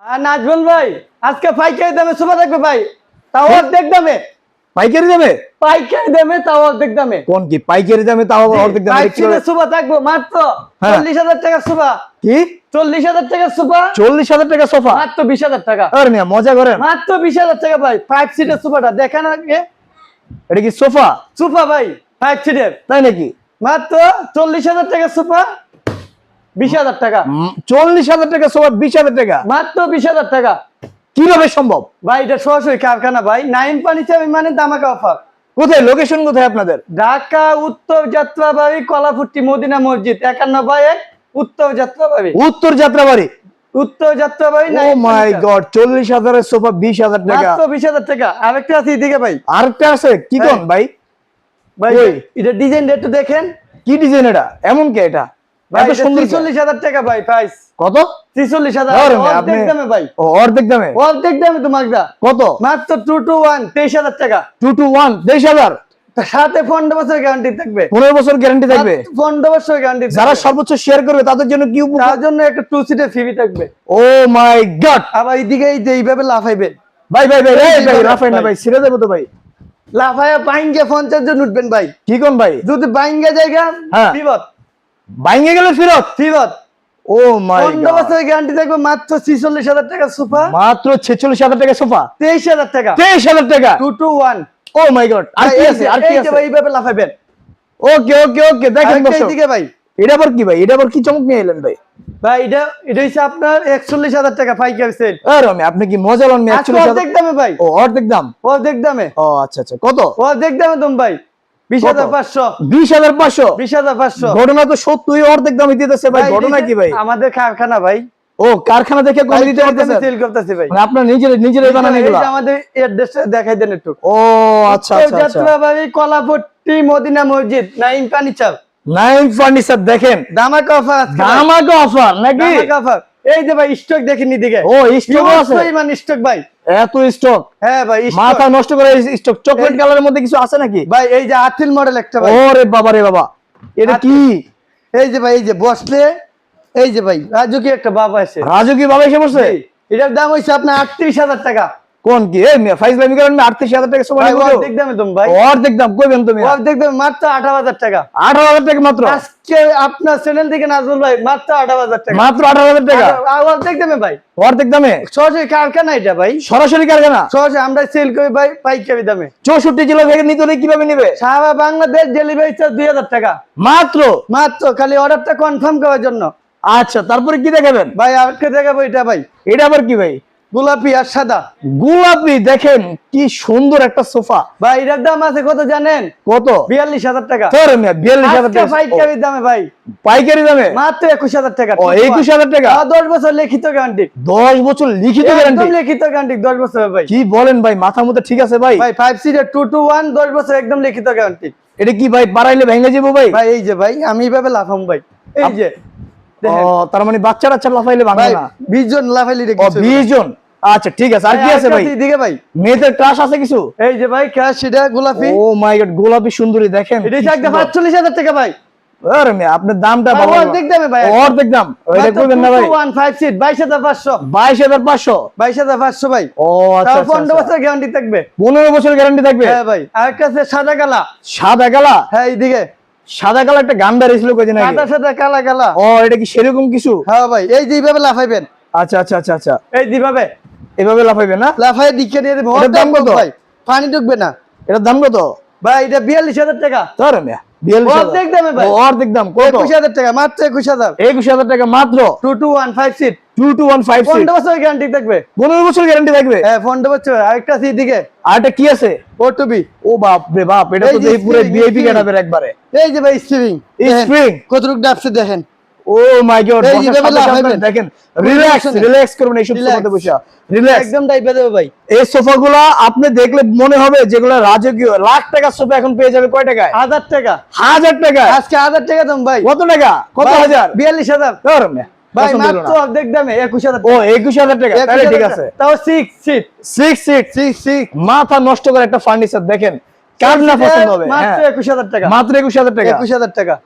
নাজবুল ভাই আজকে পাইকারি দামে সোফা থাকবে ভাই, তাও অর্ধেক দামে। পাইকারি দামে? পাইকারি দামে তাও অর্ধেক দামে। কোন কি পাইকারি দামে তাও অর্ধেক দামে? সোফা থাকবে মাত্র 40,000 টাকা সোফা। কি 40,000 টাকা সোফা? 40,000 টাকা সোফা? মাত্র 20,000 টাকা। আরে মিয়া মজা করেন। মাত্র 20,000 টাকা ভাই। 5 সিটের সোফাটা দেখেন আগে। এটা কি সোফা? সোফা ভাই 5 সিটের। তাই নাকি? মাত্র 40,000 টাকা সোফা, 20,000 টাকা। 40,000 টাকা সোফা 20,000 টাকা? মাত্র 20,000 টাকা। কিভাবে সম্ভব ভাই? এটা সরাসরি কারখানা ভাই। নাইম ফার্নিচার মানে ধামাকা অফার। কোথায় লোকেশন কোথায় আপনাদের? ঢাকা উত্তর যাত্রাবাড়ি কলাফুট্টি মদিনা মসজিদ 51/1 উত্তর যাত্রাবাড়ি। উত্তর যাত্রাবাড়ি। উত্তর যাত্রাবাড়ি। ও মাই গড 40,000 এর সোফা 20,000 টাকা? মাত্র 20,000 টাকা। আরেকটা আছে এদিকে ভাই। আরেকটা আছে কি কোন ভাই? ভাই এটা ডিজাইনটা একটু দেখেন। কি ডিজাইন এটা? এমন কি এটা? এত সুন্দর। 43,000 টাকা ভাই প্রাইস। কত? 43,000। অর্ধেক দামে ভাই। ও অর্ধেক দামে? অর্ধেক দামে তোমাকদা। কত? মাত্র 2 to 1 23,000 টাকা। 2 to 1 23,000? সাথে 15 বছর গ্যারান্টি থাকবে। 15 বছর গ্যারান্টি থাকবে? 15 বছর গ্যারান্টি। যারা সর্বোচ্চ শেয়ার করবে তাদের জন্য কি উপহার? তার জন্য একটা 2 সিটের ফ্রি থাকবে। ও মাই গড। আবার এইদিকে এই যে এইভাবে লাফাইবেন। ভাই ভাই ভাই এই ভাই লাফাই না ভাই, ছিড়ে দেব তো ভাই। লাফায়া বাইঙ্গে 50 জন উঠবেন ভাই। কি কোন ভাই? যদি বাইঙ্গে জায়গা ফিরত। বাইঙ্গে গেলে ফিরত? ফিরত। ও মাই গড। 15 বছর গ্যারান্টি থাকবে। মাত্র 46,000 টাকা সোফা। মাত্র 46,000 টাকা সোফা? 23,000 টাকা। 23,000 টাকা? 2 to 1। O my god. আর কি আছে? আর কি আছে? ভাই এইভাবে লাফাইবেন। ওকে ওকে ওকে দেখেন দর্শক। এইদিকে ভাই। এটা আবার কি ভাই? এটা আবার কি চমক নিয়ে এলেন ভাই? ভাই এটা হচ্ছে আপনার 41,000 টাকা পাইকারি সেল। আরে আমি আপনি কি মজা লন? 41,000 অর্ধেক দামে ভাই। ও অর্ধেক দাম? অর্ধেক দামে। ও আচ্ছা আচ্ছা কত? অর্ধেক দামে তুমি ভাই 20,500। 20,500? 20,500। ঘটনা তো সত্যই অর্ধেক দামে দিতেছে ভাই। ঘটনা কি ভাই? আমাদের কারখানা ভাই। ও কারখানা দেখে কম দিতে পারতেছে? সেল করতেছি ভাই। মানে আপনারা নিজেরাই বানান এগুলা? এই যে আমাদের অ্যাড্রেসটা দেখাই দেন একটু। ও আচ্ছা আচ্ছা আচ্ছা। যাত্রাবাড়ি কলাপট্টি মদিনা মসজিদ নাইম ফার্নিচার। নাইম ফার্নিচার দেখেন ধামাকা অফার আছে। ধামাকা অফার নাকি? ধামাকা অফার। এই যে ভাই স্টক দেখেন এদিকে। ও স্টক আছে? মানে স্টক ভাই। এত স্টক? হ্যাঁ ভাই স্টক। মাথা নষ্ট করে স্টক। চকলেট কালারের মধ্যে কিছু আছে নাকি? ভাই এই যে আর্টিল মডেল একটা ভাই। ওরে বাবা রে বাবা, এটা কি? এই যে ভাই এই যে বসলে এই যে ভাই রাজুকি একটা বাবা আছে। রাজুকি বাবা এসে বসছে? এটার দাম হইছে আপনার 38,000 টাকা। কোন কি? এই মিয়া ফাইজলামি করেন না? 38,000 টাকা সোফা নিবো? অর্ধেক দামে তুমি ভাই। অর্ধেক দাম কইবেন তুমি? অর্ধেক দামে মাত্র 18,000 টাকা। 18,000 টাকা মাত্র? আজকে আপনার চ্যানেল থেকে নাজমুল ভাই মাত্র 18,000 টাকা। মাত্র 18,000 টাকা? অর্ধেক দামে ভাই। অর্ধেক দামে? সরাসরি কারখানা এটা ভাই। সরাসরি কারখানা? সরাসরি আমরা সেল করি ভাই পাইকারি দামে। 64 জেলা থেকে নিতে হলে কিভাবে নিবে? সারা বাংলাদেশ ডেলিভারি চার্জ 2,000 টাকা মাত্র? মাত্র খালি অর্ডারটা কনফার্ম করার জন্য। আচ্ছা তারপরে কি দেখাবেন ভাই আরেকটা দেখাবো এটা ভাই। এটা আবার কি ভাই? গোলাপি আর সাদা। গোলাপি দেখেন কি সুন্দর একটা সোফা। ভাই এটার দাম আছে কত জানেন? কত? 42,000 টাকা। তোর মিয়া 42,000 টাকা পাইকারি দামে ভাই। পাইকারি দামে? মাত্র 21,000 টাকা। ও 21,000 টাকা? 10 বছর লিখিত গ্যারান্টি। 10 বছর লিখিত গ্যারান্টি? একদম লিখিত গ্যারান্টি 10 বছর ভাই। কি বলেন ভাই? মাথা মতো ঠিক আছে ভাই? ভাই 5 সিটার 2 to 1 10 বছর একদম লিখিত গ্যারান্টি। এটা কি ভাই বাড়াইলে ভেঙে যাবো ভাই? ভাই এই যে ভাই আমি এইভাবে লাফাম ভাই। এই যে ও তার মানে বাচ্চা লাফাইলে ভাঙবে না? 20 জন লাফাইলে ও 20 জন? আচ্ছা ঠিক আছে। আর কি আছে ভাই? এদিকে ভাই মেয়েদের ক্রাশ আছে কিছু? এই যে ভাই ক্রাশ সেটা গোলাপি। ও মাই গড গোলাপি সুন্দরী দেখেন। এটা একদম 45,000 টাকা ভাই। আরে মিয়া আপনার দামটা ভালো। অর্ধেক দামে ভাই। অর্ধেক দাম? ওইটা কইবেন না ভাই? 15 সিট 22,500। 22,500? 22,500 ভাই। ও আচ্ছা আচ্ছা। 15 বছর গ্যারান্টি থাকবে। 15 বছর গ্যারান্টি থাকবে? হ্যাঁ ভাই। আরেকটা আছে সাদা কালা। সাদা কালা? হ্যাঁ এইদিকে সাদা কালা একটা গান বেরিয়েছিল কয়দিন আগে। সাদা সাদা কালা কালা। ও এটা কি সেরকম কিছু? হ্যাঁ ভাই এই যে এইভাবে লাফাইবেন। আচ্ছা আচ্ছা আচ্ছা আচ্ছা। এই যেভাবে এভাবে লাফাইবে না? লাফাই দিকে নিয়ে দেব। এটার দাম কত ভাই? পানি ঢুকবে না। এটার দাম কত ভাই? এটা 42,000 টাকা। তোর মিয়া 42,000? অর্ধেক দামে ভাই। অর্ধেক দাম কত? 21,000 টাকা মাত্র 21,000। 21,000 টাকা মাত্র? 2 to 1 5 সিট 2 to 1 5 সিট? 15 বছর গ্যারান্টি থাকবে। 15 বছর গ্যারান্টি থাকবে? হ্যাঁ 15 বছর। আরেকটা আছে এদিকে। আর এটা কি আছে? O2B। ও বাপ রে বাপ, এটা তো দেখি পুরো ভিআইপি গেটআপের একবারে। এই যে ভাই স্প্রিং। স্প্রিং কতটুকু ডাবছে দেখেন। ও মাই গড এই যে দেখেন রিল্যাক্স করবেন এই সোফাতে বসে। রিল্যাক্স একদম ডাইবে দেব ভাই। এই সোফাগুলো আপনি দেখলে মনে হবে যেগুলো রাজকীয়। লাখ টাকার সোফা এখন পেয়ে যাবে কয় টাকায়? 1000 টাকা। 1000 টাকা? আজকে 1000 টাকা দাম ভাই। কত টাকা? কত হাজার? 42,000। তোর মিয়া ভাই মাত্র অর্ধেক দামে 21,000। ও 21,000 টাকা? তাহলে ঠিক আছে। তাও 6 সিট 6 সিট মাথা নষ্ট করে একটা ফার্নিচার দেখেন। কার না পছন্দ হবে? মাত্র 21,000 টাকা। মাত্র 21,000 টাকা? 21,000 টাকা।